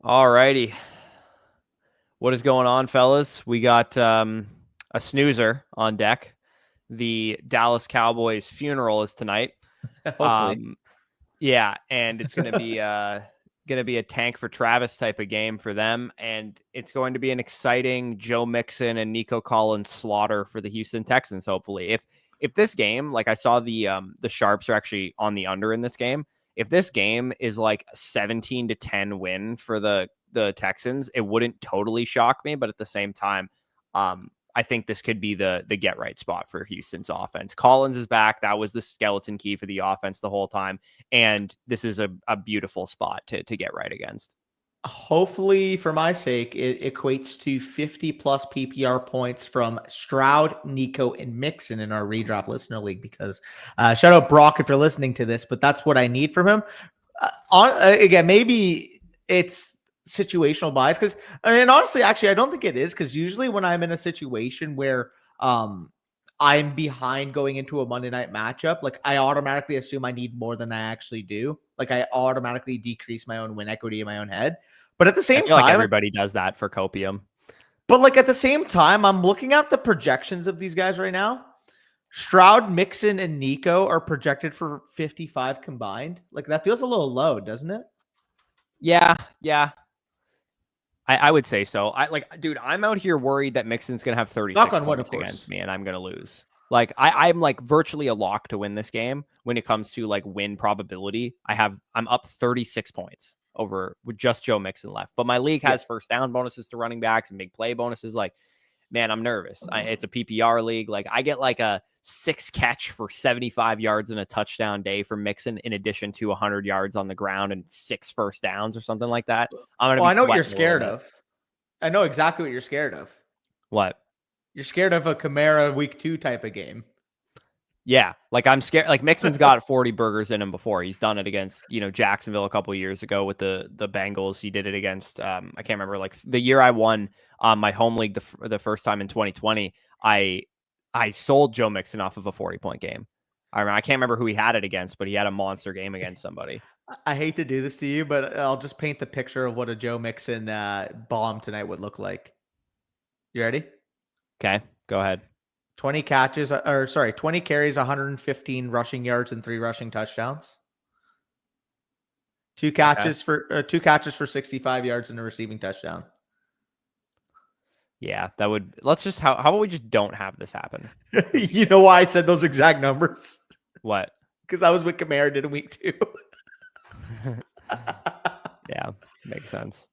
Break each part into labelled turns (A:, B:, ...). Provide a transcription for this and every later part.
A: All righty. What is going on, fellas? We got a snoozer on deck. The Dallas Cowboys funeral is tonight.
B: Hopefully.
A: Yeah, and it's going to be a tank for Travis type of game for them, and it's going to be an exciting Joe Mixon and Nico Collins slaughter for the Houston Texans. Hopefully, if this game, like I saw the sharps are actually on the under in this game. If this game is like a 17-10 win for the Texans, it wouldn't totally shock me, but at the same time, I think this could be the get right spot for Houston's offense. Collins is back. That was the skeleton key for the offense the whole time. And this is a beautiful spot to get right against.
B: Hopefully, for my sake, it equates to 50 plus PPR points from Stroud, Nico, and Mixon in our redraft listener league. Because shout out Brock if you're listening to this, but that's what I need from him. Again, maybe it's situational bias because honestly, actually, I don't think it is because usually when I'm in a situation where I'm behind going into a Monday night matchup, like I automatically assume I need more than I actually do. Like I automatically decrease my own win equity in my own head. But at the same time,
A: like everybody does that for Copium.
B: But like at the same time, I'm looking at the projections of these guys right now. Stroud, Mixon, and Nico are projected for 55 combined. Like that feels a little low, doesn't it?
A: Yeah. I would say so. Dude, I'm out here worried that Mixon's gonna have 36 points against me, and I'm gonna lose. Like I'm like virtually a lock to win this game when it comes to like win probability. I'm up 36 points over with just Joe Mixon left. But my league has first down bonuses to running backs and big play bonuses. Like, man, I'm nervous. It's a PPR league. Like I get like a 6 catch for 75 yards and a touchdown day for Mixon, in addition to 100 yards on the ground and 6 first downs or something like that.
B: I know what you're scared of. I know exactly what you're scared of.
A: What?
B: You're scared of a Kamara week 2 type of game.
A: Yeah, like I'm scared. Like Mixon's got 40 burgers in him before. He's done it against, Jacksonville a couple of years ago with the Bengals. He did it against, I can't remember, like the year I won my home league the first time in 2020. I sold Joe Mixon off of a 40-point game. I can't remember who he had it against, but he had a monster game against somebody.
B: I hate to do this to you, but I'll just paint the picture of what a Joe Mixon bomb tonight would look like. You ready?
A: Okay, go ahead.
B: 20 carries, 115 rushing yards, and 3 rushing touchdowns. 2 catches for 65 yards and a receiving touchdown.
A: Yeah, that would. How about we just don't have this happen?
B: You know why I said those exact numbers?
A: What?
B: Because I was with Kamara did in week 2.
A: Yeah, makes sense.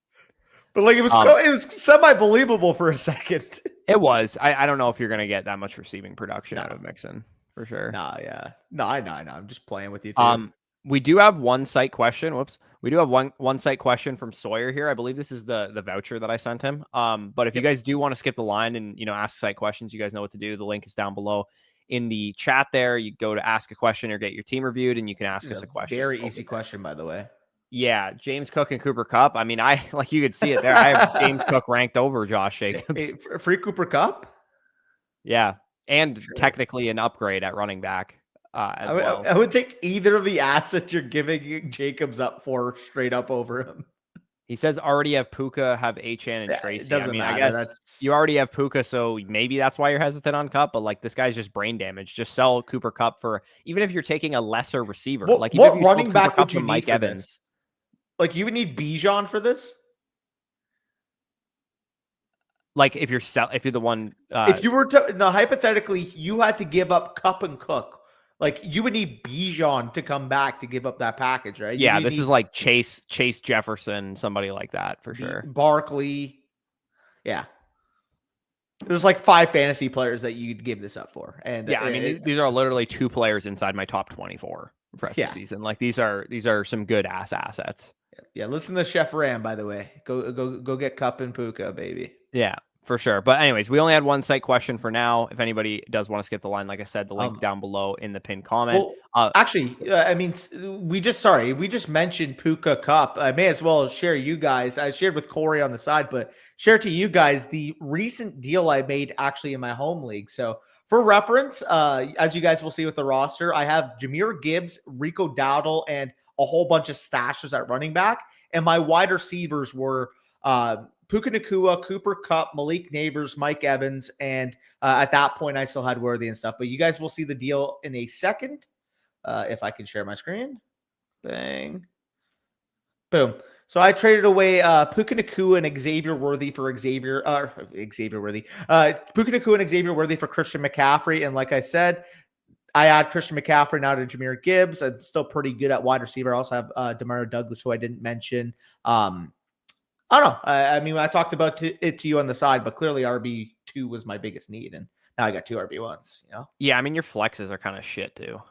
B: But like it was semi-believable for a second.
A: It was. I don't know if you're going to get that much receiving production out of Mixon, for sure.
B: Yeah. No, I'm just playing with you too.
A: We do have one site question. We do have one site question from Sawyer here. I believe this is the voucher that I sent him. But if you guys do want to skip the line and, ask site questions, you guys know what to do. The link is down below in the chat there. You go to ask a question or get your team reviewed, and you can ask us a question.
B: Very easy question, by the way.
A: Yeah, James Cook and Cooper Kupp. I mean, like you could see it there. I have James Cook ranked over Josh Jacobs.
B: Free Cooper Kupp?
A: Yeah, and technically an upgrade at running back.
B: I would take either of the assets you're giving Jacobs up for straight up over him.
A: He says already have Puka, have Achane, and Tracy.
B: It doesn't matter.
A: I guess you already have Puka, so maybe that's why you're hesitant on Kupp. But like this guy's just brain damage. Just sell Cooper Kupp for, even if you're taking a lesser receiver. Like even if you
B: running back would you need
A: Mike Evans.
B: This? Like you would need Bijan for this.
A: Like if you're the one,
B: if you were to hypothetically, you had to give up Kupp and Cook. Like you would need Bijan to come back to give up that package, right?
A: Yeah, this is like Chase Jefferson, somebody like that for sure.
B: Barkley, yeah. There's like 5 fantasy players that you'd give this up for, and
A: yeah, I mean these are literally 2 players inside my top 24 for rest of the season. Like these are some good assets.
B: Yeah, listen to Chef Ram, by the way. Go get Kupp and Puka, baby.
A: Yeah, for sure. But anyways, we only had one site question for now. If anybody does want to skip the line, like I said, the link down below in the pinned comment.
B: Well, actually, I mean, we just mentioned Puka Kupp. I may as well share you guys. I shared with Corey on the side, but share to you guys the recent deal I made actually in my home league. So for reference, as you guys will see with the roster, I have Jahmyr Gibbs, Rico Dowdle, and a whole bunch of stashes at running back. And my wide receivers were Puka Nacua, Cooper Kupp, Malik Neighbors, Mike Evans, and at that point, I still had Worthy and stuff. But you guys will see the deal in a second. If I can share my screen. Bang. Boom. So I traded away Puka Nacua and Xavier Worthy for Xavier Worthy. Puka Nacua and Xavier Worthy for Christian McCaffrey. And like I said, I add Christian McCaffrey now to Jahmyr Gibbs. I'm still pretty good at wide receiver. I also have Demario Douglas, who I didn't mention. I don't know. I mean, I talked about it to you on the side, but clearly RB2 was my biggest need. And now I got 2 RB1s, you know?
A: Yeah, I mean, your flexes are kind of shit, too.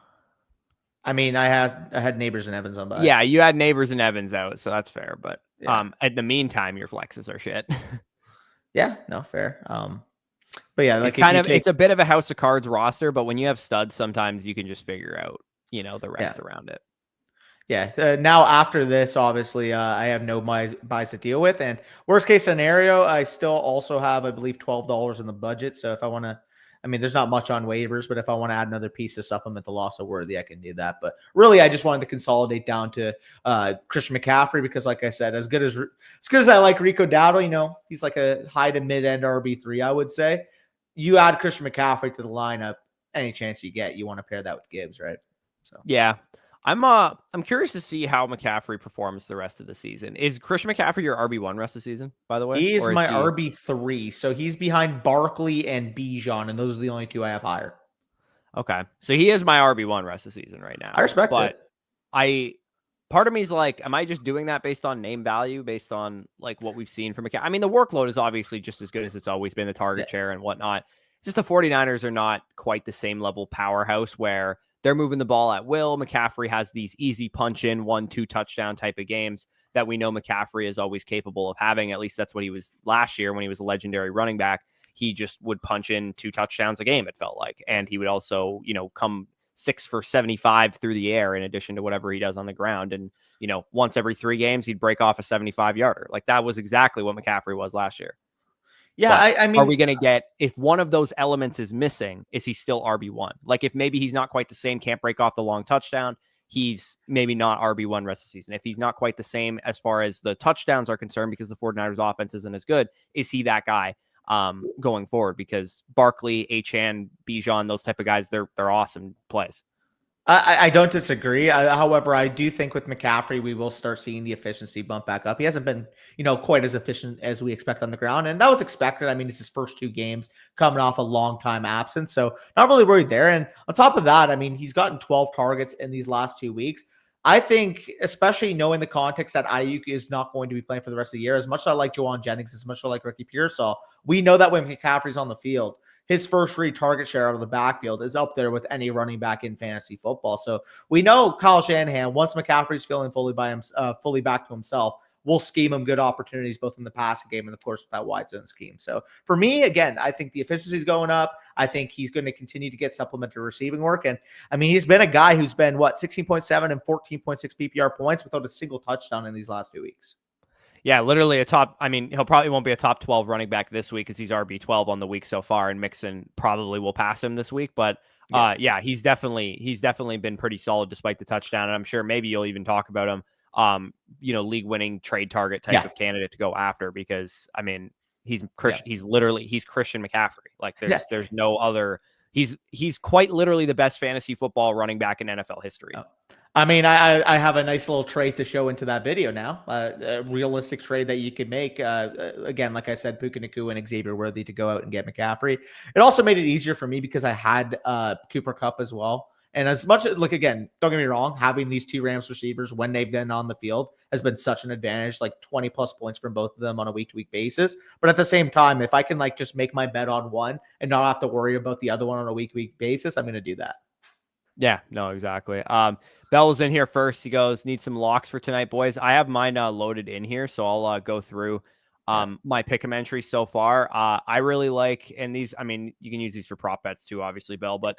B: I mean, I had Neighbors and Evans on by.
A: Yeah, you had Neighbors and Evans out, so that's fair. But at the meantime, your flexes are shit.
B: Yeah, no, fair. But yeah, like
A: it's a bit of a house of cards roster, but when you have studs, sometimes you can just figure out, you know, the rest around it.
B: Yeah. Now after this, obviously, I have no buys to deal with, and worst case scenario, I still also have, I believe, $12 in the budget. So if I want to. I mean, there's not much on waivers, but if I want to add another piece to supplement the loss of Worthy, I can do that. But really, I just wanted to consolidate down to Christian McCaffrey because, like I said, as good as I like Rico Dowdle, you know, he's like a high to mid end RB3, I would say. You add Christian McCaffrey to the lineup, any chance you get, you want to pair that with Gibbs, right? So
A: yeah. I'm curious to see how McCaffrey performs the rest of the season. Is Christian McCaffrey your RB1 rest of the season, by the way?
B: He is my RB3. So he's behind Barkley and Bijan, and those are the only 2 I have higher.
A: Okay. So he is my RB1 rest of the season right now.
B: I respect it.
A: Part of me is like, am I just doing that based on name value, based on like what we've seen from McCaffrey? I mean, the workload is obviously just as good as it's always been, the target share and whatnot. Just the 49ers are not quite the same level powerhouse where they're moving the ball at will. McCaffrey has these easy punch in 1-2 touchdown type of games that we know McCaffrey is always capable of having. At least that's what he was last year when he was a legendary running back. He just would punch in 2 touchdowns a game, it felt like. And he would also, you know, come 6 for 75 through the air in addition to whatever he does on the ground. And, you know, once every 3 games, he'd break off a 75-yarder. Like that was exactly what McCaffrey was last year.
B: Yeah, I mean,
A: are we going to get, if one of those elements is missing, is he still RB1? Like if maybe he's not quite the same, can't break off the long touchdown, he's maybe not RB1 rest of the season. If he's not quite the same as far as the touchdowns are concerned, because the 49ers offense isn't as good, is he that guy going forward? Because Barkley, Achane, Bijan, those type of guys, they're awesome plays.
B: I don't disagree. However, I do think with McCaffrey, we will start seeing the efficiency bump back up. He hasn't been, you know, quite as efficient as we expect on the ground. And that was expected. I mean, it's his first 2 games coming off a long time absence. So not really worried there. And on top of that, I mean, he's gotten 12 targets in these last 2 weeks. I think, especially knowing the context that Ayuk is not going to be playing for the rest of the year, as much as I like Juwan Jennings, as much as I like Ricky Pearsall, we know that when McCaffrey's on the field, his first read target share out of the backfield is up there with any running back in fantasy football. So we know Kyle Shanahan, once McCaffrey's feeling fully back to himself, will scheme him good opportunities both in the passing game and, of course, with that wide zone scheme. So for me, again, I think the efficiency is going up. I think he's going to continue to get supplementary receiving work. And, I mean, he's been a guy who's been, 16.7 and 14.6 PPR points without a single touchdown in these last 2 weeks.
A: Yeah, literally a top. I mean, he'll probably won't be a top 12 running back this week because he's RB12 on the week so far, and Mixon probably will pass him this week. But yeah, he's definitely been pretty solid despite the touchdown. And I'm sure maybe you'll even talk about him, you know, league winning trade target type of candidate to go after because I mean, he's Christian McCaffrey. Like there's no other. He's quite literally the best fantasy football running back in NFL history.
B: Oh. I mean, I have a nice little trade to show into that video now. A realistic trade that you could make. Again, like I said, Puka Nacua and Xavier Worthy to go out and get McCaffrey. It also made it easier for me because I had Cooper Kupp as well. And as much as, like, again, don't get me wrong, having these 2 Rams receivers when they've been on the field has been such an advantage, like 20 plus points from both of them on a week-to-week basis. But at the same time, if I can like just make my bet on one and not have to worry about the other one on a week-to-week basis, I'm going to do that.
A: Yeah, no, exactly. Bell's in here first. He goes, need some locks for tonight, boys. I have mine loaded in here, so I'll go through My pick'em entry so far. I really like, and these, I mean, you can use these for prop bets too, obviously, Bill, but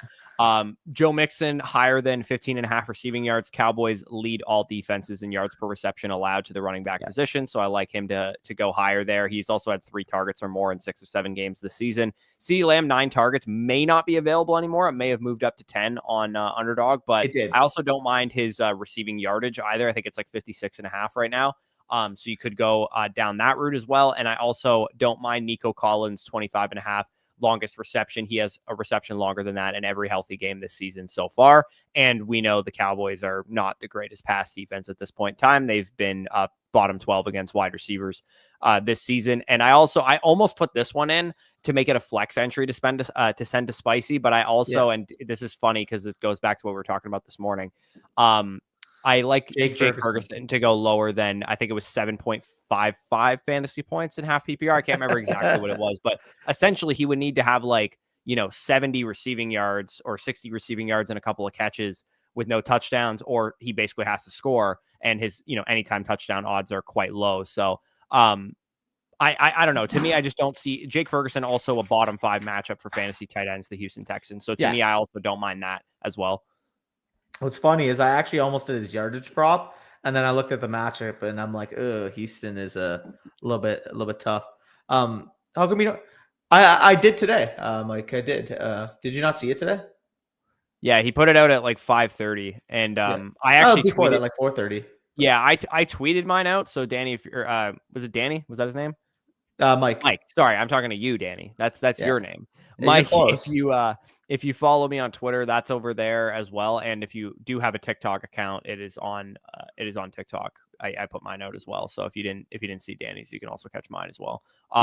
A: Joe Mixon higher than 15.5 receiving yards. Cowboys lead all defenses in yards per reception allowed to the running back position. So I like him to go higher there. He's also had 3 targets or more in 6 or 7 games this season. CeeDee Lamb, 9 targets, may not be available anymore. It may have moved up to 10 on Underdog, but I also don't mind his receiving yardage either. I think it's like 56.5 right now. So you could go down that route as well. And I also don't mind Nico Collins, 25.5 longest reception. He has a reception longer than that in every healthy game this season so far. And we know the Cowboys are not the greatest pass defense at this point in time. They've been bottom 12 against wide receivers this season. And I almost put this one in to make it a flex entry to send to Spicy. But I also, and this is funny because it goes back to what we were talking about this morning. I like Jake Ferguson to go lower than, I think it was 7.55 fantasy points in half PPR. I can't remember exactly what it was, but essentially he would need to have 70 receiving yards or 60 receiving yards and a couple of catches with no touchdowns, or he basically has to score, and his, anytime touchdown odds are quite low. So I don't know. To me, I just don't see Jake Ferguson, also a bottom 5 matchup for fantasy tight ends, the Houston Texans. So to me, I also don't mind that as well.
B: What's funny is I actually almost did his yardage prop, and then I looked at the matchup, and I'm like, Houston is a little bit tough. How come you don't? I did today, Mike. I did. Did you not see it today?
A: Yeah, he put it out at like 5:30, and I actually
B: before
A: tweeted
B: that, like 4:30.
A: Yeah, I tweeted mine out. So Danny, if you're, was it Danny? Was that his name?
B: Mike.
A: Sorry, I'm talking to you, Danny. That's your name.
B: Yeah,
A: Mike, if you follow me on Twitter, that's over there as well. And if you do have a TikTok account, it is on TikTok. I put mine out as well. So if you didn't see Danny's, you can also catch mine as well.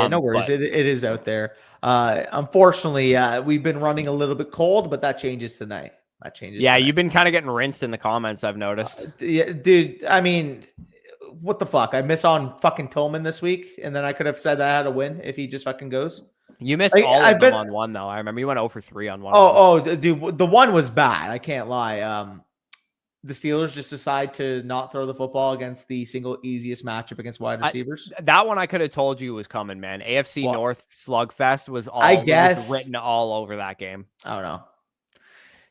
B: No worries. It is out there. Unfortunately, we've been running a little bit cold, but that changes tonight.
A: You've been kind of getting rinsed in the comments, I've noticed.
B: Dude, I mean, what the fuck? I miss on fucking Tillman this week, and then I could have said that I had a win if he just fucking goes.
A: You missed all of them on one, though. I remember you went 0 for 3 on one.
B: Dude, the one was bad. I can't lie. The Steelers just decide to not throw the football against the single easiest matchup against wide receivers.
A: That one I could have told you was coming, man. AFC North slugfest was all written all over that game.
B: I don't know.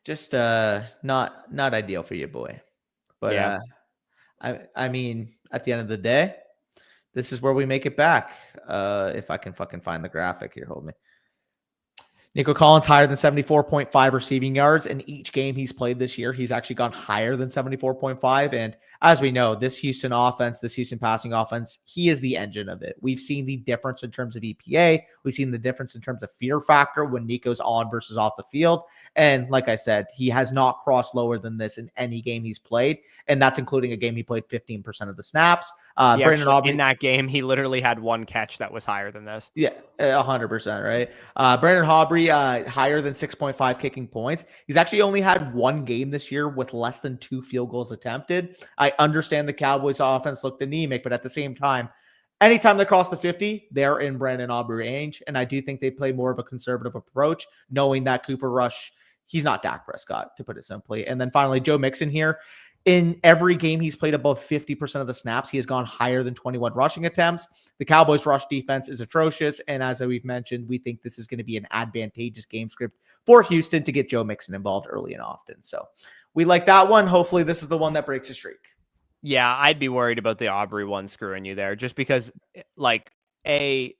B: Just not ideal for you, boy. But yeah. I mean, at the end of the day, this is where we make it back. If I can fucking find the graphic here, hold me. Nico Collins higher than 74.5 receiving yards in each game he's played this year. He's actually gone higher than 74.5. And as we know, this Houston offense, this Houston passing offense, he is the engine of it. We've seen the difference in terms of EPA. We've seen the difference in terms of fear factor when Nico's on versus off the field. And like I said, he has not crossed lower than this in any game he's played. And that's including a game he played 15% of the snaps.
A: Brandon Aubrey, in that game, he literally had one catch that was higher than this.
B: Yeah, 100%, right? Brandon Aubrey, higher than 6.5 kicking points. He's actually only had one game this year with less than 2 field goals attempted. I understand the Cowboys offense looked anemic, but at the same time, anytime they cross the 50, they're in Brandon Aubrey range. And I do think they play more of a conservative approach, knowing that Cooper Rush, he's not Dak Prescott, to put it simply. And then finally, Joe Mixon here. In every game he's played above 50% of the snaps, he has gone higher than 21 rushing attempts. The Cowboys' rush defense is atrocious. And as we've mentioned, we think this is going to be an advantageous game script for Houston to get Joe Mixon involved early and often. So we like that one. Hopefully this is the one that breaks a streak.
A: Yeah, I'd be worried about the Aubrey one screwing you there, just because like a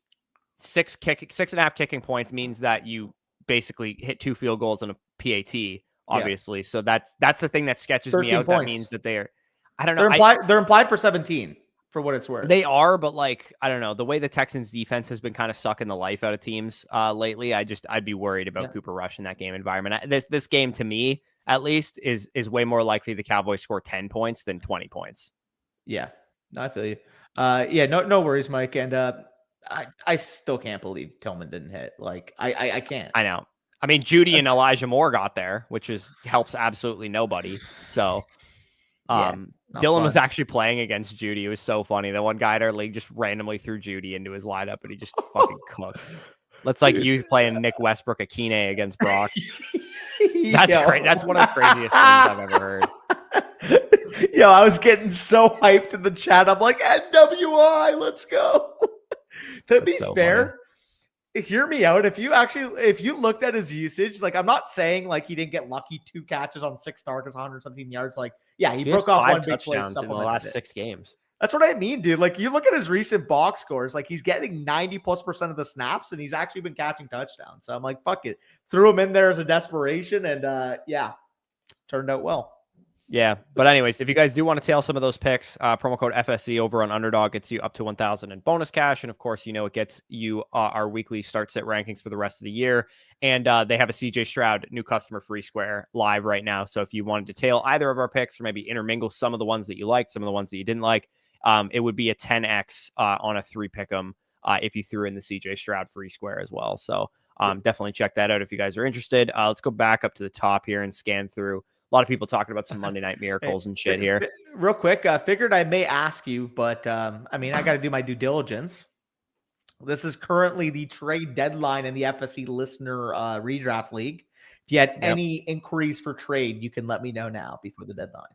A: 6.5 kicking points means that you basically hit 2 field goals and a PAT. Obviously. Yeah. So that's the thing that sketches me out. Points. That means that I don't know.
B: They're implied for 17 for what it's worth.
A: They are, but like, I don't know, the way the Texans defense has been kind of sucking the life out of teams lately. I'd be worried about Cooper Rush in that game environment. This game to me, at least, is way more likely the Cowboys score 10 points than 20 points.
B: Yeah, I feel you. No worries, Mike. And I still can't believe Tillman didn't hit. Like I can't.
A: I know. I mean, Judy and Elijah Moore got there, which helps absolutely nobody. So, Dylan was actually playing against Judy. It was so funny. The one guy in our league just randomly threw Judy into his lineup, and he just fucking cooks. That's like you playing Nick Westbrook Akine against Brock. That's great. That's one of the craziest things I've ever heard.
B: I was getting so hyped in the chat. I'm like, NWI, let's go. To be
A: so
B: fair, hear me out. If you looked at his usage, like I'm not saying like he didn't get lucky, 2 catches on 6 targets, 117 yards. Like, yeah, he
A: has
B: broke off
A: 5
B: one big play,
A: touchdowns in the
B: supplemented
A: last
B: it.
A: 6 games.
B: That's what I mean, dude. Like you look at his recent box scores, like he's getting 90+% of the snaps, and he's actually been catching touchdowns. So I'm like, fuck it. Threw him in there as a desperation, and yeah, turned out well.
A: Yeah, but anyways, if you guys do want to tail some of those picks, promo code FSE over on Underdog gets you up to 1,000 in bonus cash, and of course, it gets you our weekly start sit rankings for the rest of the year. And they have a CJ Stroud new customer free square live right now. So if you wanted to tail either of our picks, or maybe intermingle some of the ones that you liked, some of the ones that you didn't like, it would be a 10x on a 3 pick'em if you threw in the CJ Stroud free square as well. So definitely check that out if you guys are interested. Let's go back up to the top here and scan through. A lot of people talking about some Monday Night Miracles and shit here.
B: Real quick, figured I may ask you, but I mean, I got to do my due diligence. This is currently the trade deadline in the FSC listener redraft league. If you had any inquiries for trade, you can let me know now before the deadline.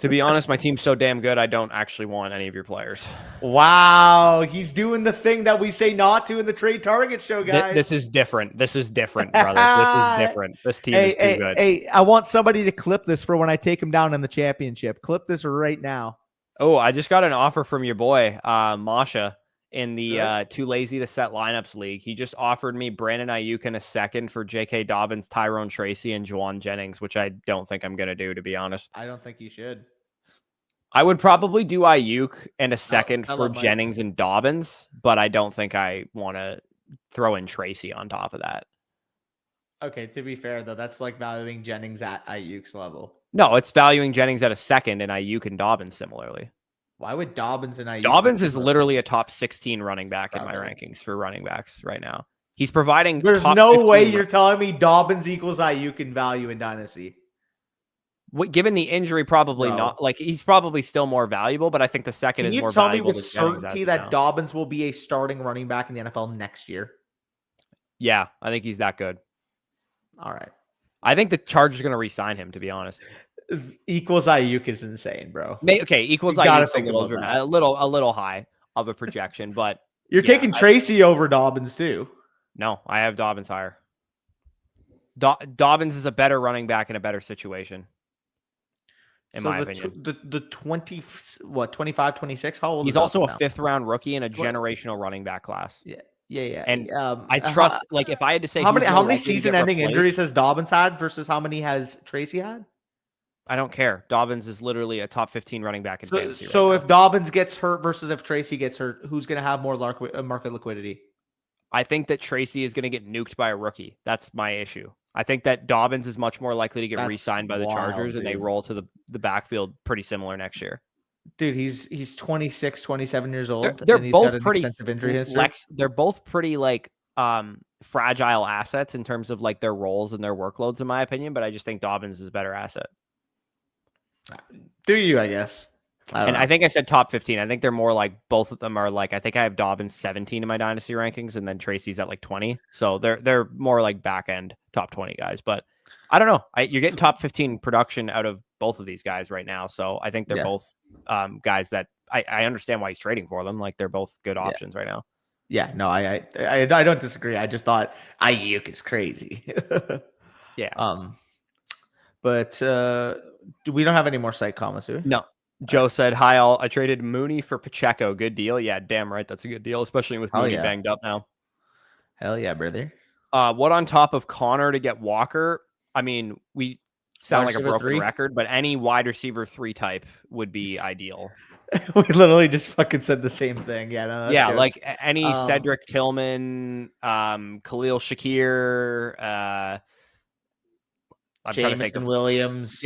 A: To be honest, my team's so damn good, I don't actually want any of your players.
B: Wow, he's doing the thing that we say not to in the trade target show, guys.
A: This is different. This is different, brother. This is different. This team is too good.
B: Hey, I want somebody to clip this for when I take him down in the championship. Clip this right now.
A: Oh, I just got an offer from your boy, Masha, in the Too Lazy to Set Lineups League. He just offered me Brandon Ayuk in a second for J.K. Dobbins, Tyrone Tracy, and Juwan Jennings, which I don't think I'm going to do, to be honest.
B: I don't think you should.
A: I would probably do Ayuk and a second for Jennings and Dobbins, but I don't think I want to throw in Tracy on top of that.
B: Okay, to be fair, though, that's like valuing Jennings at Ayuk's level.
A: No, it's valuing Jennings at a second and Ayuk and Dobbins similarly.
B: Why would Dobbins and Ayuk?
A: Dobbins is literally a top 16 running back in my rankings for running backs right now. He's providing.
B: There's no way you're telling me Dobbins equals Ayuk in value in Dynasty.
A: Given the injury, probably not. Like, he's probably still more valuable, but I think the second is more valuable. Can you tell me with
B: certainty that Dobbins will be a starting running back in the NFL next year?
A: Yeah, I think he's that good.
B: All right.
A: I think the Chargers are going to re-sign him, to be honest.
B: Equals Ayuk is insane, bro.
A: Okay, equals Ayuk a little high of a projection, but
B: you're taking Tracy over Dobbins too.
A: No, I have Dobbins higher. Dobbins is a better running back in a better situation. In my opinion.
B: The 25, 26? How old
A: He's also a 5th round rookie in a generational running back class.
B: Yeah.
A: And I trust, like, if I had to say
B: how many season ending injuries has Dobbins had versus how many has Tracy had?
A: I don't care. Dobbins is literally a top 15 running back in fantasy.
B: So if Dobbins gets hurt versus if Tracy gets hurt, who's going to have more market liquidity?
A: I think that Tracy is going to get nuked by a rookie. That's my issue. I think that Dobbins is much more likely to get re-signed by the Chargers, and they roll to the backfield pretty similar next year.
B: Dude, he's 26, 27 years old.
A: They're both pretty
B: extensive injury history.
A: They're both pretty like fragile assets in terms of like their roles and their workloads, in my opinion. But I just think Dobbins is a better asset.
B: Do you? I guess.
A: I think I said top 15. I think they're more like both of them are like, I think I have Dobbins 17 in my dynasty rankings, and then Tracy's at like 20. So they're more like back end top 20 guys. But I don't know. You're getting top 15 production out of both of these guys right now. So I think they're both guys that I understand why he's trading for them. Like, they're both good options right now.
B: Yeah, no, I don't disagree. I just thought Ayuk is crazy.
A: Yeah.
B: But we don't have any more site comments, do we?
A: No. Joe said, hi, all. I traded Mooney for Pacheco. Good deal. Yeah, damn right. That's a good deal, especially with Mooney banged up now.
B: Hell yeah, brother.
A: What on top of Connor to get Walker? I mean, we sound like a broken record, but any wide receiver 3 type would be ideal.
B: We literally just fucking said the same thing. Yeah, no,
A: yeah, jokes. Like any Cedric Tillman, Khalil Shakir,
B: Jameson Williams,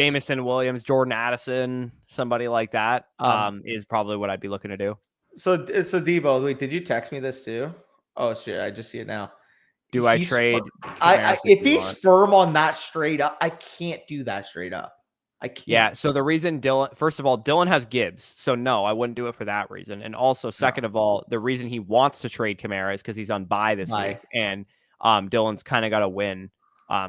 A: Jordan Addison, somebody like that is probably what I'd be looking to do.
B: So Debo, wait, did you text me this too? Oh shit, I just see it now.
A: Do I trade?
B: If he's firm on that straight up, I can't do that straight up. I can't.
A: Yeah. So the reason first of all, Dylan has Gibbs, so no, I wouldn't do it for that reason. And also, second of all, the reason he wants to trade Kamara is because he's on bye this week, and Dylan's kind of got to win.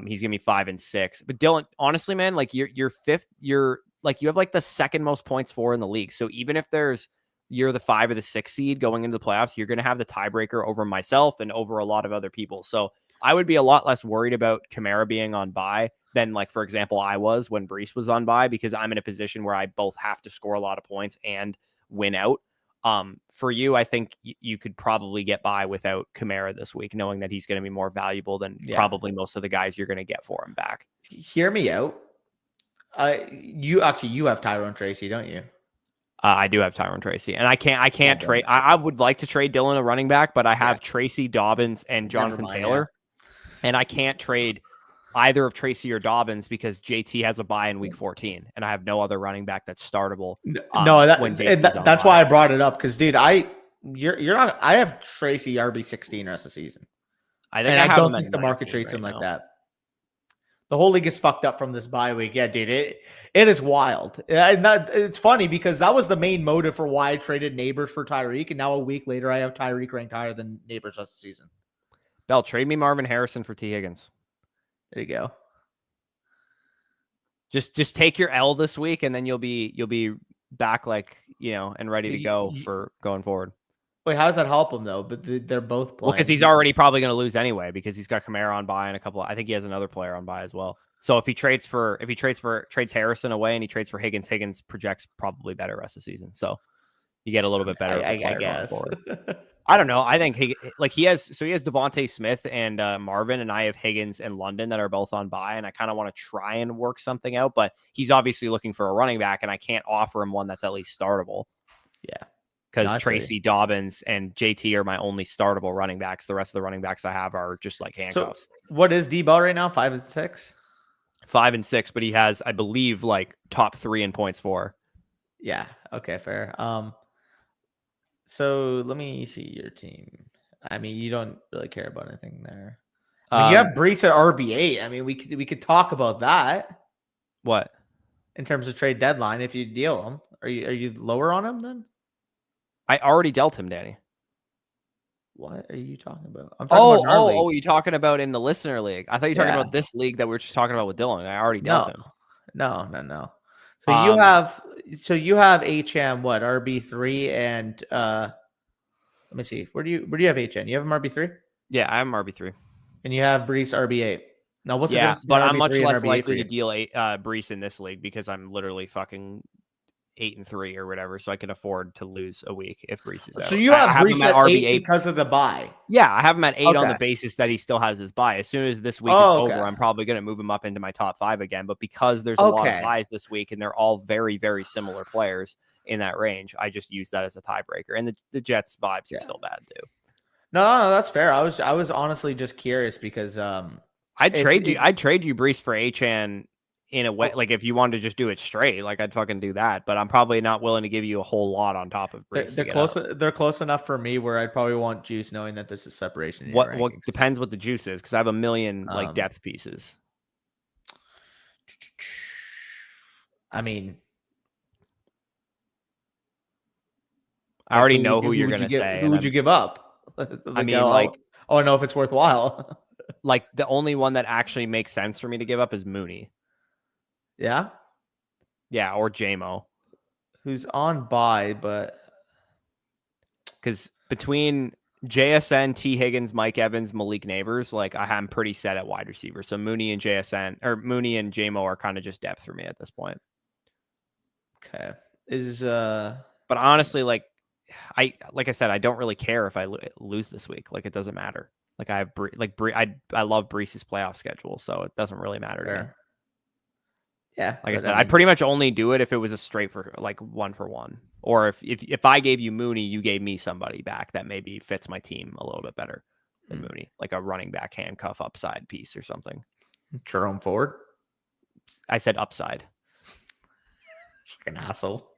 A: He's gonna be 5 and 6. But Dylan, honestly, man, like you're fifth, you have like the second most points for in the league. So even if there's you're the 5 or the 6 seed going into the playoffs, you're going to have the tiebreaker over myself and over a lot of other people. So I would be a lot less worried about Kamara being on bye than, like, for example, I was when Breece was on bye, because I'm in a position where I both have to score a lot of points and win out. For you, I think you could probably get by without Kamara this week, knowing that he's going to be more valuable than probably most of the guys you're going to get for him back.
B: Hear me out. You have Tyrone Tracy, don't you?
A: I do have Tyrone Tracy, and I can't trade. I would like to trade Dylan a running back, but I have Tracy, Dobbins, and Jonathan Taylor, and I can't trade either of Tracy or Dobbins because JT has a bye in week 14, and I have no other running back that's startable.
B: That's why I brought it up, because dude, I have Tracy RB16 rest of the season. I don't think the market treats him like that. The whole league is fucked up from this bye week. Yeah, dude, it is wild. It's funny because that was the main motive for why I traded Neighbors for Tyreek, and now a week later I have Tyreek ranked higher than Neighbors rest of the season.
A: Bell, trade me Marvin Harrison for T. Higgins.
B: There you go.
A: Just take your L this week, and then you'll be back, like, and ready to go for going forward.
B: Wait, how does that help him though? But they're both playing.
A: Well, because he's already probably going to lose anyway, because he's got Kamara on bye and I think he has another player on bye as well. So if he trades Harrison away and he trades for Higgins projects probably better rest of the season. So you get a little bit better. I guess. I don't know. I think he has Devontae Smith and Marvin, and I have Higgins and London that are both on bye, and I kind of want to try and work something out, but he's obviously looking for a running back, and I can't offer him one that's at least startable.
B: Yeah.
A: Because Tracy, Dobbins, and JT are my only startable running backs. The rest of the running backs I have are just like handcuffs.
B: So what is D-Ball right now? 5 and 6?
A: 5 and 6, but he has, I believe, like top 3 in points for.
B: Yeah. Okay, fair. So let me see your team. I mean, you don't really care about anything there. You have Breece at RB8. I mean, we could talk about that.
A: What?
B: In terms of trade deadline, if you deal him, are you lower on him then?
A: I already dealt him, Danny.
B: What are you talking about? I'm talking
A: about you're talking about in the listener league. I thought you were talking about this league that we were just talking about with Dylan. I already dealt him.
B: No. So you have HM what, RB3 and let me see. Where do you have HM? You have him RB3?
A: Yeah, I have him RB3.
B: And you have Breece RB8. Now what's the difference?
A: But I'm much less likely to deal Breece in this league because I'm literally fucking 8-3 or whatever, so I can afford to lose a week if Breece is out.
B: So you have Breece at RB8 because of the bye.
A: Yeah, I have him at 8 on the basis that he still has his bye. As soon as this week is over, I'm probably going to move him up into my top 5 again. But because there's a lot of buys this week and they're all very, very similar players in that range, I just use that as a tiebreaker. And the Jets vibes are still bad too.
B: No, that's fair. I was honestly just curious because
A: I'd trade you Breece for Achane. In a way, like if you wanted to just do it straight, like I'd fucking do that. But I'm probably not willing to give you a whole lot on top of Breece.
B: They're close enough for me where I'd probably want juice, knowing that there's a separation.
A: What depends what the juice is, because I have a million like depth pieces.
B: I mean,
A: I already know who you're gonna say.
B: Who would you give up?
A: I mean, like,
B: I don't know if it's worthwhile.
A: Like the only one that actually makes sense for me to give up is Mooney.
B: Yeah,
A: or JMO,
B: who's on bye, but
A: because between JSN, T. Higgins, Mike Evans, Malik Neighbors, like I'm pretty set at wide receiver. So Mooney and JMO are kind of just depth for me at this point.
B: Okay,
A: but honestly, like I said, I don't really care if I lose this week. Like it doesn't matter. Like I have I love Breece's playoff schedule, so it doesn't really matter to me.
B: Yeah,
A: like I said, I'd pretty much only do it if it was a straight for like 1-for-1, or if I gave you Mooney, you gave me somebody back that maybe fits my team a little bit better than Mooney, like a running back handcuff upside piece or something.
B: Jerome Ford.
A: I said upside.
B: Fucking asshole.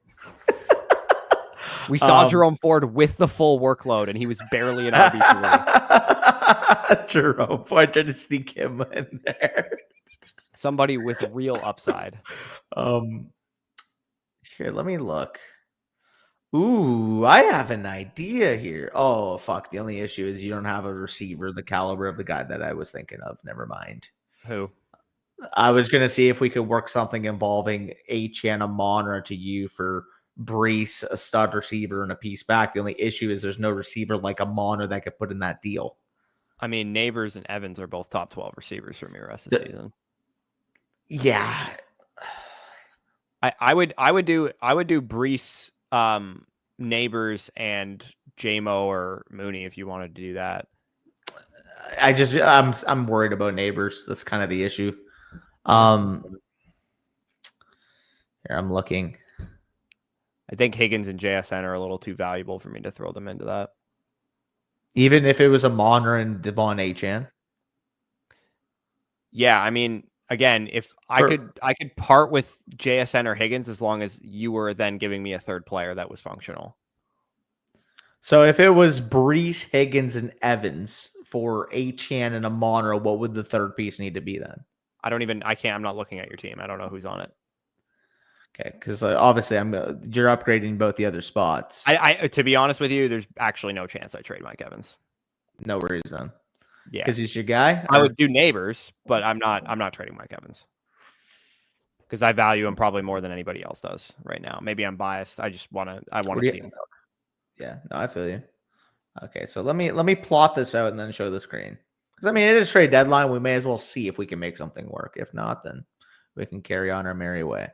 A: We saw Jerome Ford with the full workload, and he was barely an RB3.
B: Jerome Ford tried to sneak him in there.
A: Somebody with real upside.
B: Here, let me look. Ooh, I have an idea here. Oh, fuck. The only issue is you don't have a receiver the caliber of the guy that I was thinking of. Never mind.
A: Who?
B: I was going to see if we could work something involving H and Amon or to you for Brees, a stud receiver, and a piece back. The only issue is there's no receiver like a Mono that could put in that deal.
A: I mean, Neighbors and Evans are both top 12 receivers for me the rest of the season.
B: Yeah.
A: I would do Brees, Neighbors, and JMO or Mooney if you wanted to do that.
B: I'm worried about Neighbors. That's kind of the issue. Here I'm looking.
A: I think Higgins and JSN are a little too valuable for me to throw them into that.
B: Even if it was a Monner and Devon Achane.
A: Yeah, I mean, again, if I could part with JSN or Higgins as long as you were then giving me a third player that was functional.
B: So if it was Brees, Higgins, and Evans for Achane and a Monroe, what would the third piece need to be then?
A: I'm not looking at your team. I don't know who's on it.
B: Okay, because obviously you're upgrading both the other spots.
A: I to be honest with you, there's actually no chance I trade Mike Evans.
B: No worries then.
A: Yeah,
B: because he's your guy.
A: I would do Neighbors, but I'm not trading Mike Evans because I value him probably more than anybody else does right now. Maybe I'm biased. I want to see him cook.
B: Yeah, no, I feel you. Okay, so let me plot this out and then show the screen. Because I mean, it is trade deadline. We may as well see if we can make something work. If not, then we can carry on our merry way.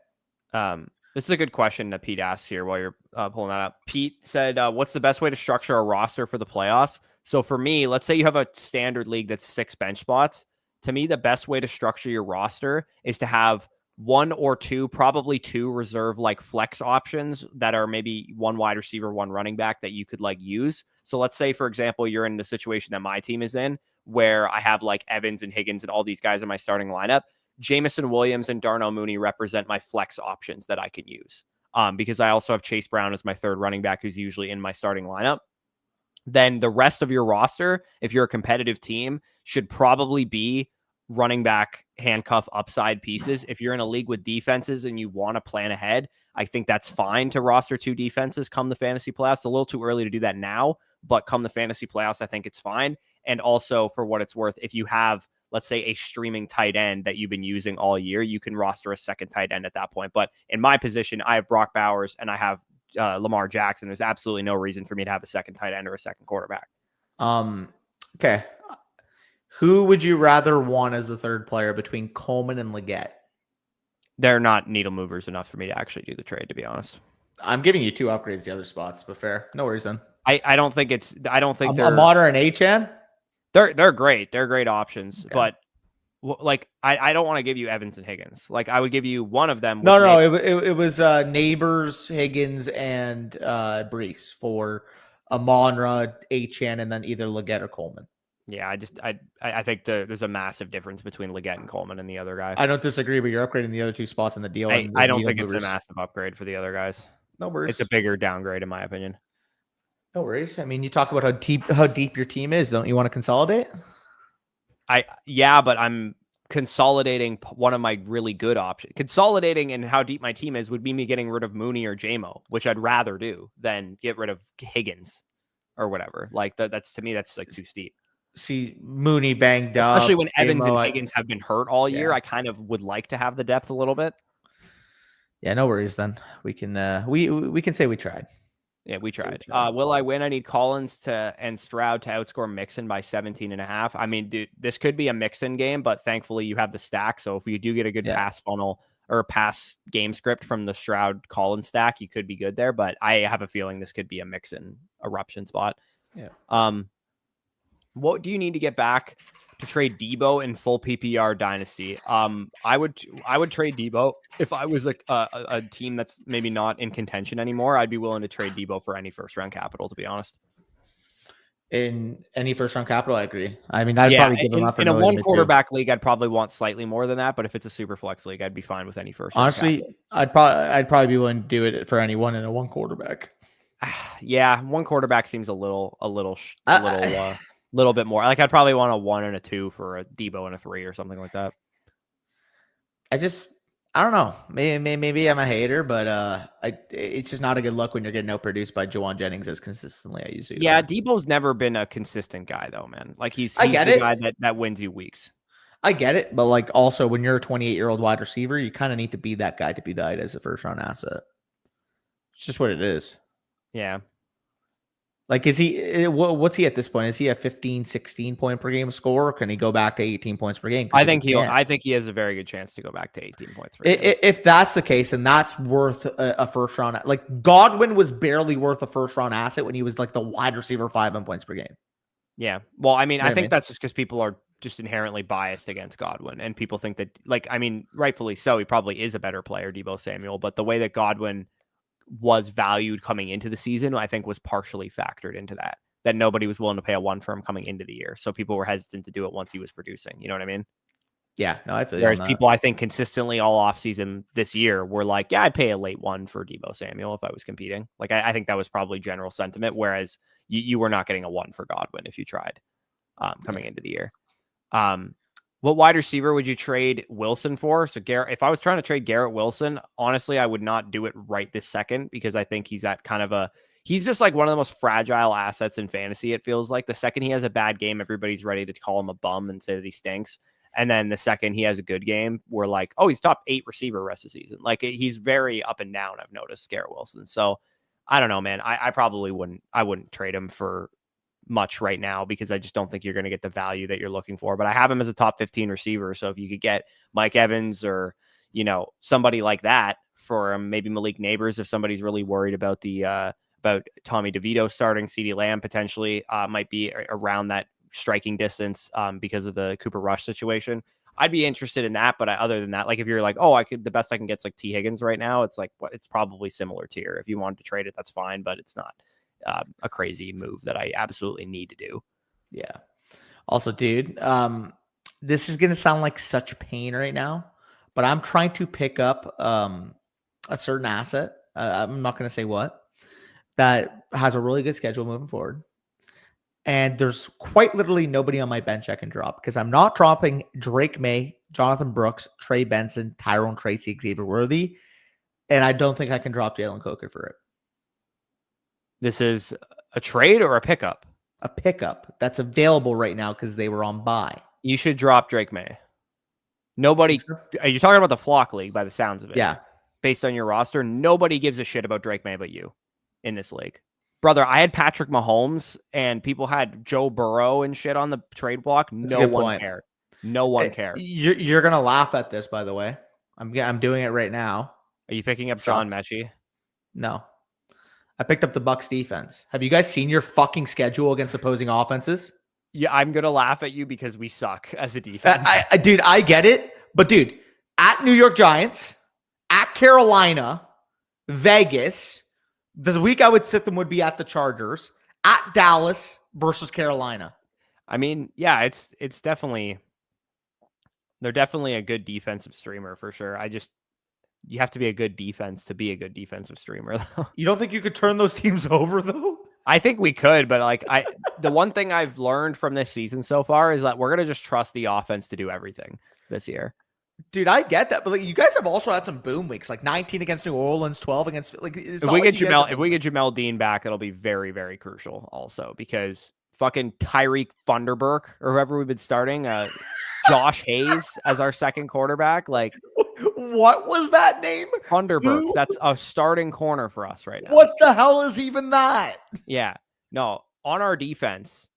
A: This is a good question that Pete asked here while you're pulling that up. Pete said, what's the best way to structure a roster for the playoffs? So for me, let's say you have a standard league that's 6 bench spots. To me, the best way to structure your roster is to have 1 or 2, probably 2 reserve like flex options that are maybe 1 wide receiver, 1 running back that you could like use. So let's say, for example, you're in the situation that my team is in where I have like Evans and Higgins and all these guys in my starting lineup. Jamison Williams and Darnell Mooney represent my flex options that I can use because I also have Chase Brown as my third running back who's usually in my starting lineup. Then the rest of your roster, if you're a competitive team, should probably be running back handcuff upside pieces. If you're in a league with defenses and you want to plan ahead, I think that's fine to roster 2 defenses come the fantasy playoffs. It's a little too early to do that now, but come the fantasy playoffs, I think it's fine. And also for what it's worth, if you have, let's say, a streaming tight end that you've been using all year, you can roster a second tight end at that point. But in my position, I have Brock Bowers and I have Lamar Jackson. There's absolutely no reason for me to have a second tight end or a second quarterback.
B: Okay. Who would you rather want as the third player between Coleman and Leggett?
A: They're not needle movers enough for me to actually do the trade, to be honest.
B: I'm giving you 2 upgrades the other spots, but fair. No worries then.
A: I don't think they're
B: Amada and Achane.
A: They're great. They're great options,
B: okay.
A: But like I don't want to give you Evans and Higgins. Like I would give you one of them.
B: No, it was Neighbors, Higgins, and Brees for Amonra, Achane, and then either Leggett or Coleman.
A: Yeah, I think there's a massive difference between Leggett and Coleman and the other guy.
B: I don't disagree, but you're upgrading the other 2 spots in the deal.
A: I don't think it's a massive upgrade for the other guys.
B: No worries.
A: It's a bigger downgrade in my opinion.
B: No worries. I mean, you talk about how deep your team is. Don't you want to consolidate?
A: But I'm consolidating one of my really good options. Consolidating and how deep my team is would be me getting rid of Mooney or JMO, which I'd rather do than get rid of Higgins or whatever. Like that's to me, that's like too steep.
B: See Mooney banged up,
A: especially when Evans and Higgins have been hurt all year. I kind of would like to have the depth a little bit.
B: Yeah, no worries. Then we can we can say we tried.
A: Yeah, we tried. Will I win? I need Collins and Stroud to outscore Mixon by 17.5. I mean, dude, this could be a Mixon game, but thankfully you have the stack. So if you do get a good pass funnel or pass game script from the Stroud Collins stack, you could be good there. But I have a feeling this could be a Mixon eruption spot.
B: Yeah.
A: What do you need to get back to trade Debo in full PPR dynasty? I would trade Debo if I was a team that's maybe not in contention anymore. I'd be willing to trade Debo for any first round capital, to be honest.
B: In any first round capital, I agree. I mean, I'd probably give him up
A: in a 1 quarterback league. I'd probably want slightly more than that, but if it's a super flex league, I'd be fine with any first.
B: Honestly, I'd probably be willing to do it for anyone in a 1 quarterback.
A: Yeah, 1 quarterback seems a little bit more. Like I'd probably want a 1 and a 2 for a Debo and a 3 or something like that.
B: I don't know. Maybe I'm a hater, but it's just not a good look when you're getting outproduced by Juwan Jennings as consistently as you.
A: Yeah, Debo's never been a consistent guy though, man. Like he's the guy that wins you weeks.
B: I get it, but like also when you're a 28-year-old wide receiver, you kind of need to be that guy to be valued as a first round asset. It's just what it is.
A: Yeah.
B: Like, is he, what's he at this point? Is he a 15, 16 point per game score? Or can he go back to 18 points per game?
A: I think he has a very good chance to go back to 18 points per game.
B: If that's the case, then that's worth a first round. Like, Godwin was barely worth a first round asset when he was like the wide receiver 5 in points per game.
A: Yeah. Well, I mean,
B: You know
A: I think that's just because people are just inherently biased against Godwin, and people think that, like, I mean, rightfully so, he probably is a better player, Deebo Samuel, but the way that Godwin was valued coming into the season, I think was partially factored into that nobody was willing to pay a 1 for him coming into the year. So people were hesitant to do it once he was producing. You know what I mean?
B: Yeah, no, I feel you.
A: Whereas people, I think, consistently all offseason this year were like, yeah, I'd pay a late 1 for Deebo Samuel if I was competing. Like, I think that was probably general sentiment, whereas you were not getting a 1 for Godwin if you tried coming into the year. What wide receiver would you trade Wilson for? So if I was trying to trade Garrett Wilson, honestly, I would not do it right this second, because I think he's at kind of he's just like one of the most fragile assets in fantasy. It feels like the second he has a bad game, everybody's ready to call him a bum and say that he stinks. And then the second he has a good game, we're like, oh, he's top 8 receiver rest of the season. Like, he's very up and down, I've noticed, Garrett Wilson. So I don't know, man. I probably wouldn't trade him for much right now, because I just don't think you're going to get the value that you're looking for. But I have him as a top 15 receiver. So if you could get Mike Evans or, somebody like that for maybe Malik Neighbors, if somebody's really worried about about Tommy DeVito starting, CeeDee Lamb potentially might be around that striking distance because of the Cooper Rush situation, I'd be interested in that. But other than that, like, if you're like, oh, the best I can get's like T Higgins right now, it's like, it's probably similar tier. If you wanted to trade it, that's fine, but it's not a crazy move that I absolutely need to do.
B: Yeah. Also, dude, this is going to sound like such pain right now, but I'm trying to pick up a certain asset. I'm not going to say what, that has a really good schedule moving forward. And there's quite literally nobody on my bench I can drop, because I'm not dropping Drake May, Jonathan Brooks, Trey Benson, Tyrone Tracy, Xavier Worthy. And I don't think I can drop Jalen Coker for it.
A: This is a trade or a pickup?
B: A pickup that's available right now because they were on bye.
A: You should drop Drake May. Nobody, are you talking about the Flock League by the sounds of it?
B: Yeah.
A: Based on your roster, nobody gives a shit about Drake May but you in this league. Brother, I had Patrick Mahomes and people had Joe Burrow and shit on the trade block. No one cared. No one cared.
B: You're going to laugh at this, by the way. I'm doing it right now.
A: Are you picking up John Mechie?
B: No. I picked up the Bucs defense. Have you guys seen your fucking schedule against opposing offenses?
A: Yeah, I'm going to laugh at you because we suck as a defense.
B: Dude, I get it. But, dude, at New York Giants, at Carolina, Vegas, this week I would sit them would be at the Chargers, at Dallas versus Carolina.
A: I mean, yeah, it's definitely, they're definitely a good defensive streamer for sure. You have to be a good defense to be a good defensive streamer, though.
B: You don't think you could turn those teams over, though?
A: I think we could, but like the one thing I've learned from this season so far is that we're gonna just trust the offense to do everything this year.
B: Dude, I get that, but like, you guys have also had some boom weeks, like 19 against New Orleans, 12 against like.
A: If we get Jamel Dean back, it'll be very, very crucial. Also, because fucking Tyreek Thunderberg or whoever we've been starting, Josh Hayes as our second quarterback, like.
B: What was that name?
A: Thunderberg. That's a starting corner for us right now.
B: What the hell is even that?
A: Yeah. No, on our defense,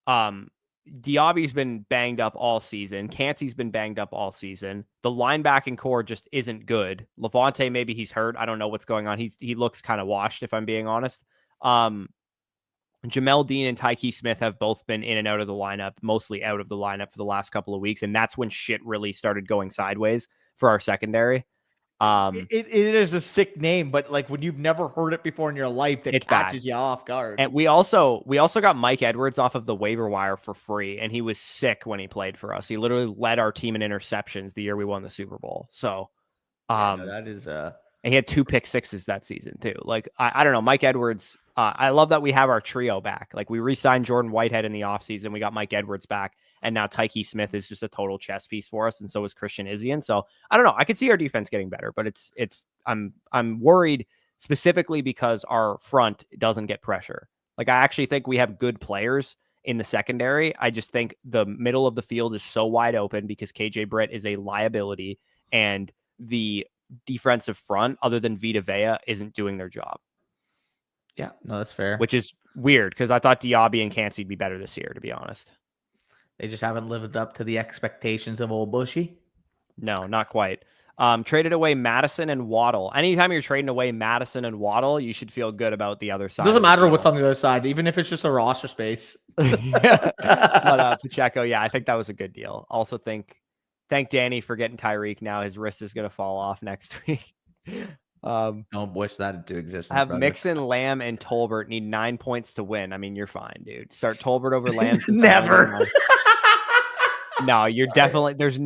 A: Diaby's been banged up all season. Cansey's been banged up all season. The linebacking core just isn't good. Levante, maybe he's hurt. I don't know what's going on. He looks kind of washed, if I'm being honest. Jamel Dean and Tyke Smith have both been in and out of the lineup, mostly out of the lineup for the last couple of weeks. And that's when shit really started going sideways for our secondary.
B: It is a sick name, but like when you've never heard it before in your life, that it catches you off guard.
A: And we also got Mike Edwards off of the waiver wire for free. And he was sick when he played for us. He literally led our team in interceptions the year we won the Super Bowl. So
B: that is
A: and he had 2 pick sixes that season too. Like, I don't know, Mike Edwards. I love that we have our trio back. Like, we re-signed Jordan Whitehead in the offseason. We got Mike Edwards back. And now Tyke Smith is just a total chess piece for us. And so is Christian Izzian. So I don't know. I could see our defense getting better, but I'm worried specifically because our front doesn't get pressure. Like, I actually think we have good players in the secondary. I just think the middle of the field is so wide open because KJ Britt is a liability, and the defensive front other than Vita Vea isn't doing their job.
B: Yeah, no, that's fair.
A: Which is weird because I thought Diaby and Kancey would be better this year, to be honest.
B: They just haven't lived up to the expectations of old Bushy.
A: No, not quite. Traded away Madison and Waddle. Anytime you're trading away Madison and Waddle, you should feel good about the other side.
B: Doesn't matter what's on the other side, even if it's just a roster space.
A: But Pacheco, yeah, I think that was a good deal. Also thank Danny for getting Tyreek. Now his wrist is going to fall off next week.
B: Don't wish that into existence.
A: Have
B: brother.
A: Mixon, Lamb, and Tolbert need 9 points to win. I mean, you're fine, dude. Start Tolbert over Lamb.
B: Never.
A: No, you're definitely there's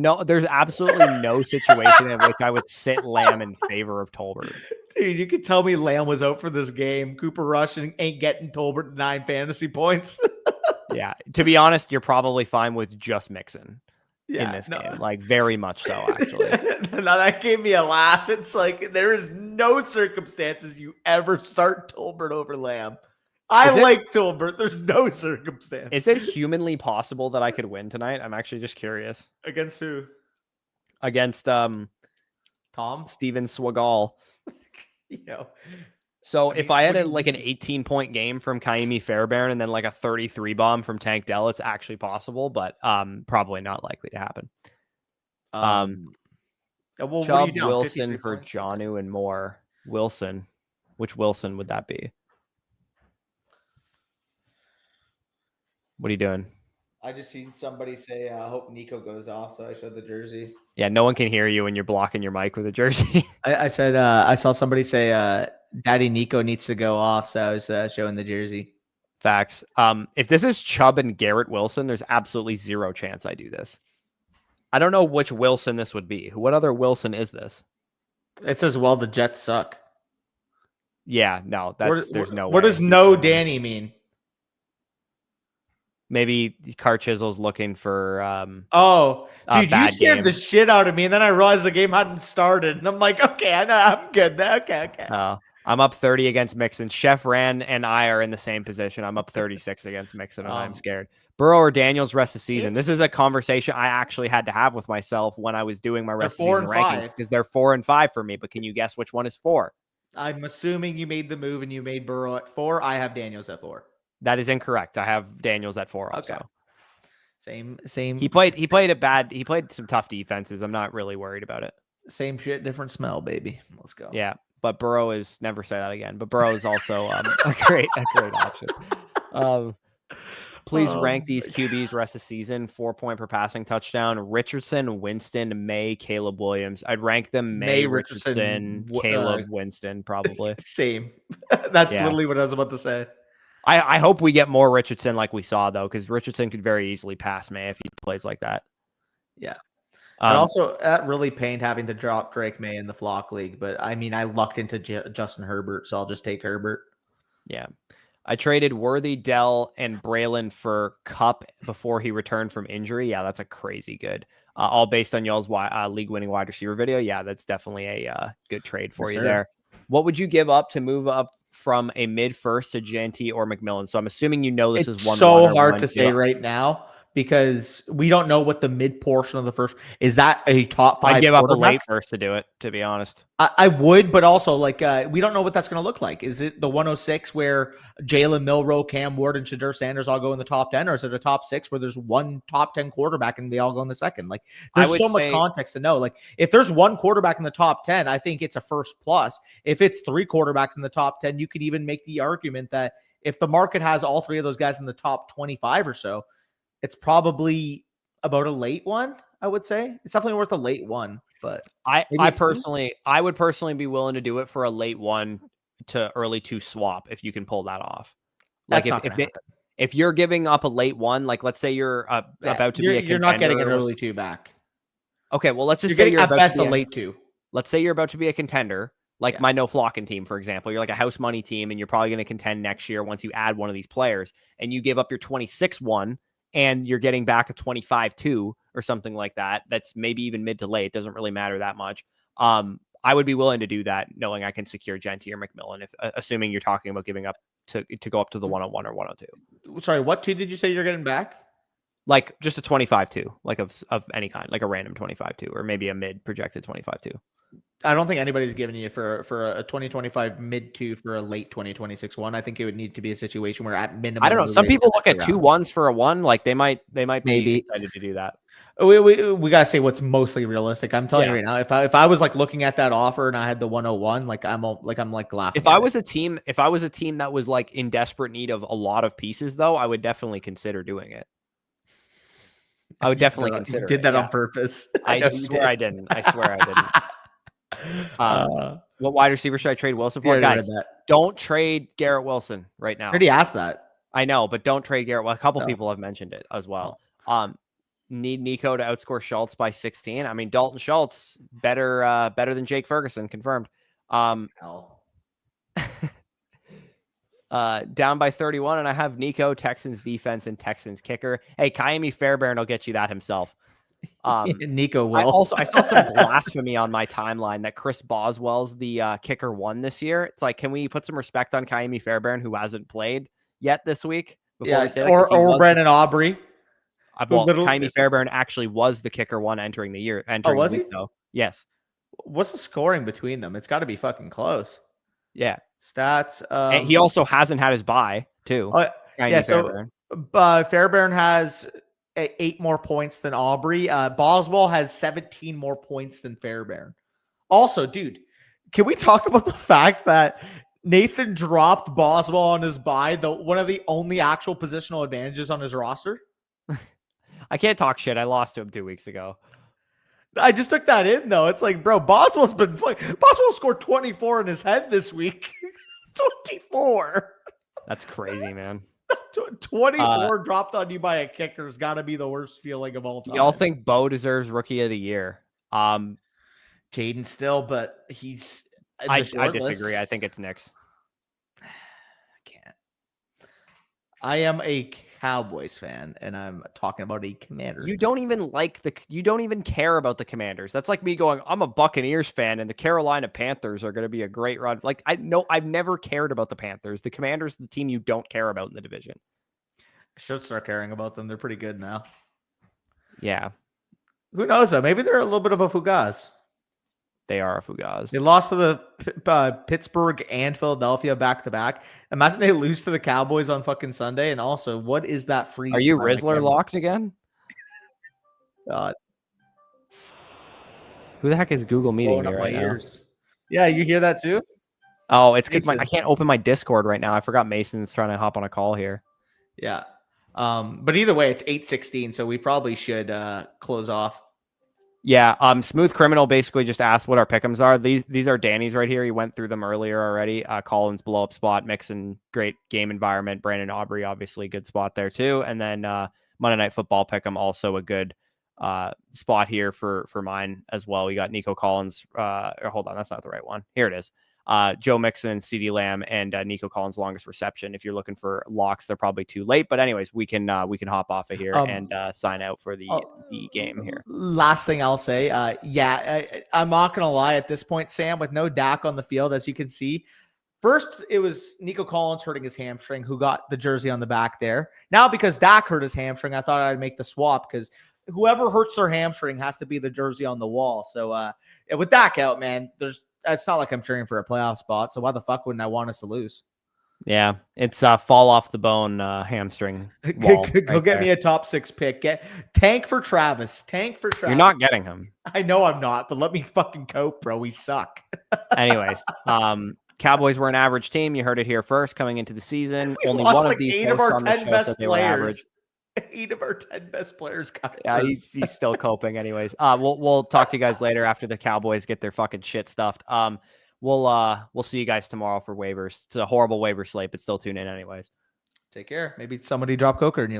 A: absolutely no situation in which I would sit Lamb in favor of Tolbert.
B: Dude, you could tell me Lamb was out for this game. Cooper Rush ain't getting Tolbert 9 fantasy points.
A: Yeah, to be honest, you're probably fine with just Mixon in this game. Like very much so, actually.
B: Now that gave me a laugh. It's like there is no circumstances you ever start Tolbert over Lamb. I like Tolbert. There's no circumstance.
A: Is it humanly possible that I could win tonight? I'm actually just curious.
B: Against who?
A: Against
B: Tom?
A: Steven Swagall. So if I had an 18-point game from Kaimi Fairbairn and then like a 33 bomb from Tank Dell, it's actually possible, but probably not likely to happen.
B: Well,
A: Chubb, Wilson for Jonnu and more. Wilson. Which Wilson would that be? What are you doing?
B: I just seen somebody say, I hope Nico goes off, so I showed the jersey.
A: Yeah, no one can hear you when you're blocking your mic with a jersey.
B: I said, I saw somebody say, Daddy Nico needs to go off, so I was showing the jersey.
A: Facts. If this is Chubb and Garrett Wilson, there's absolutely zero chance I do this. I don't know which Wilson this would be. What other Wilson is this?
B: It says, well, the Jets suck.
A: Yeah, no, there's no way.
B: What does no Danny mean?
A: Maybe Car Chisel's looking for
B: dude, you scared the shit out of me, and then I realized the game hadn't started, and I'm like, okay, I know, I'm good. Okay.
A: I'm up 30 against Mixon. Chef Ran and I are in the same position. I'm up 36 against Mixon, and I'm scared. Burrow or Daniels rest of the season. This is a conversation I actually had to have with myself when I was doing my rest of season rankings because they're 4 and 5 for me. But can you guess which one is 4?
B: I'm assuming you made the move and you made Burrow at 4. I have Daniels at 4.
A: That is incorrect. I have Daniels at 4 also.
B: Okay. Same.
A: He played some tough defenses. I'm not really worried about it.
B: Same shit, different smell, baby. Let's go.
A: Yeah, but Burrow is never say that again. But Burrow is also a great option. Please rank these QBs rest of season. 4 point per passing touchdown. Richardson, Winston, May, Caleb Williams. I'd rank them May Richardson, Caleb, Winston, probably.
B: Same. That's literally what I was about to say.
A: I hope we get more Richardson like we saw, though, because Richardson could very easily pass May if he plays like that.
B: Yeah. And also, that really pained having to drop Drake May in the Flock League. But, I mean, I lucked into Justin Herbert, so I'll just take Herbert.
A: Yeah. I traded Worthy, Dell, and Braylon for Cup before he returned from injury. Yeah, that's a crazy good. All based on y'all's league-winning wide receiver video. Yeah, that's definitely a good trade for you there. What would you give up to move up from a mid-first to JNT or McMillan? So I'm assuming you know this is one. It's
B: so hard to say right now because we don't know what the mid portion of the first is. That a top 5?
A: I'd give up a late first to do it, to be honest.
B: I would, but also we don't know what that's going to look like. Is it the 106 where Jalen Milroe, Cam Ward, and Shadur Sanders all go in the top 10, or is it a top 6 where there's one top 10 quarterback and they all go in the second? Like, there's so much context to know. Like, if there's one quarterback in the top 10, I think it's a first plus. If it's 3 quarterbacks in the top 10, you could even make the argument that if the market has all 3 of those guys in the top 25 or so, it's probably about a late one, I would say. It's definitely worth a late one, but
A: I would personally be willing to do it for a late 1 to early 2 swap if you can pull that off. Like if you're giving up a late 1, like let's say you're about to be a contender.
B: You're not getting an early 2 back.
A: Okay, well let's just say you're
B: at best a late 2.
A: Let's say you're about to be a contender, like my No Flocking team, for example. You're like a house money team, and you're probably going to contend next year once you add one of these players, and you give up your 26 1. And you're getting back a 25-2 or something like that. That's maybe even mid to late. It doesn't really matter that much. I would be willing to do that, knowing I can secure Genty or McMillan, if assuming you're talking about giving up to go up to the 101 or 102.
B: Sorry, what 2 did you say you're getting back?
A: Like just a 25-2, like of any kind, like a random 25-2, or maybe a mid projected 25-2.
B: I don't think anybody's giving you for a 2025 mid 2 for a late 2026 1. I think it would need to be a situation where at minimum.
A: I don't know. Some people look at 2 1s for a 1. Like they might
B: Maybe.
A: be excited to do that.
B: We gotta say what's mostly realistic. I'm telling you right now, if I was like looking at that offer and I had the 101, I'm laughing.
A: If I was a team that was like in desperate need of a lot of pieces, though, I would definitely consider doing it. I would definitely consider.
B: You did that on purpose.
A: I swear I didn't. I swear I didn't. What wide receiver should I trade Wilson for? Guys, don't trade Garrett Wilson right now.
B: I already asked that.
A: I know, but don't trade Garrett. Well, a couple people have mentioned it as well. Need Nico to outscore Schultz by 16. I mean, Dalton Schultz better than Jake Ferguson, confirmed. Down by 31, and I have Nico, Texans defense, and Texans kicker. Hey, Kaimi Fairbairn will get you that himself.
B: Nico will.
A: I saw some blasphemy on my timeline that Chris Boswell's the kicker 1 this year. It's like, can we put some respect on Kaimi Fairbairn, who hasn't played yet this week?
B: Or Brandon Aubrey.
A: Well, Kaimi Fairbairn actually was the kicker 1 entering the year.
B: Was he?
A: Though. Yes.
B: What's the scoring between them? It's got to be fucking close.
A: Yeah.
B: Stats.
A: And he also hasn't had his bye too.
B: Fairbairn. Fairbairn has 8 more points than Aubrey. Boswell has 17 more points than Fairbairn. Also, dude, can we talk about the fact that Nathan dropped Boswell on his bye, one of the only actual positional advantages on his roster?
A: I can't talk shit. I lost to him 2 weeks ago.
B: I just took that in, though. It's like, bro, Boswell scored 24 in his head this week. 24.
A: That's crazy, man.
B: 24 dropped on you by a kicker has got to be the worst feeling of all time.
A: Y'all think Bo deserves Rookie of the Year?
B: Jaden still, but he's.
A: I disagree. I think it's Knicks.
B: I can't. I am a Cowboys fan, and I'm talking about a Commanders.
A: You don't even care about the Commanders. That's like me going, I'm a Buccaneers fan, and the Carolina Panthers are going to be a great run. Like, I've never cared about the Panthers. The Commanders, the team you don't care about in the division.
B: I should start caring about them. They're pretty good now.
A: Yeah.
B: Who knows, though? Maybe they're a little bit of a fugaz.
A: They are a fugaz.
B: They lost to the Pittsburgh and Philadelphia back-to-back. Imagine they lose to the Cowboys on fucking Sunday. And also, what is that freeze?
A: Are you Rizzler locked again?
B: God.
A: Who the heck is Google Meeting me right now?
B: Yeah, you hear that too?
A: Oh, it's because I can't open my Discord right now. I forgot Mason's trying to hop on a call here.
B: Yeah. But either way, it's 8:16, so we probably should close off.
A: Yeah, Smooth Criminal basically just asked what our pick'ems are. These are Danny's right here. He went through them earlier already. Collins blow up spot, Mixon, great game environment. Brandon Aubrey, obviously good spot there too. And then Monday Night Football pick'em, also a good spot here for mine as well. We got Nico Collins. Hold on, that's not the right one. Here it is. Joe Mixon, CeeDee Lamb, and Nico Collins' longest reception. If you're looking for locks, they're probably too late. But anyways, we can hop off of here and sign out for the game here.
B: Last thing I'll say, I'm not gonna lie at this point, Sam, with no Dak on the field, as you can see. First, it was Nico Collins hurting his hamstring, who got the jersey on the back there. Now, because Dak hurt his hamstring, I thought I'd make the swap because whoever hurts their hamstring has to be the jersey on the wall. So with Dak out, man, it's not like I'm cheering for a playoff spot. So why the fuck wouldn't I want us to lose?
A: Yeah, it's fall off the bone hamstring.
B: Go get me a top 6 pick. Tank for Travis.
A: You're not getting him.
B: I know I'm not, but let me fucking cope, bro. We suck.
A: Anyways, Cowboys were an average team. You heard it here first. Coming into the season,
B: only one of these 8 of our 10 best players. 8 of our 10 best players got it.
A: Yeah, he's still coping. Anyways, we'll talk to you guys later after the Cowboys get their fucking shit stuffed. We'll see you guys tomorrow for waivers. It's a horrible waiver slate, but still tune in anyways.
B: Take care. Maybe somebody drop Coker in your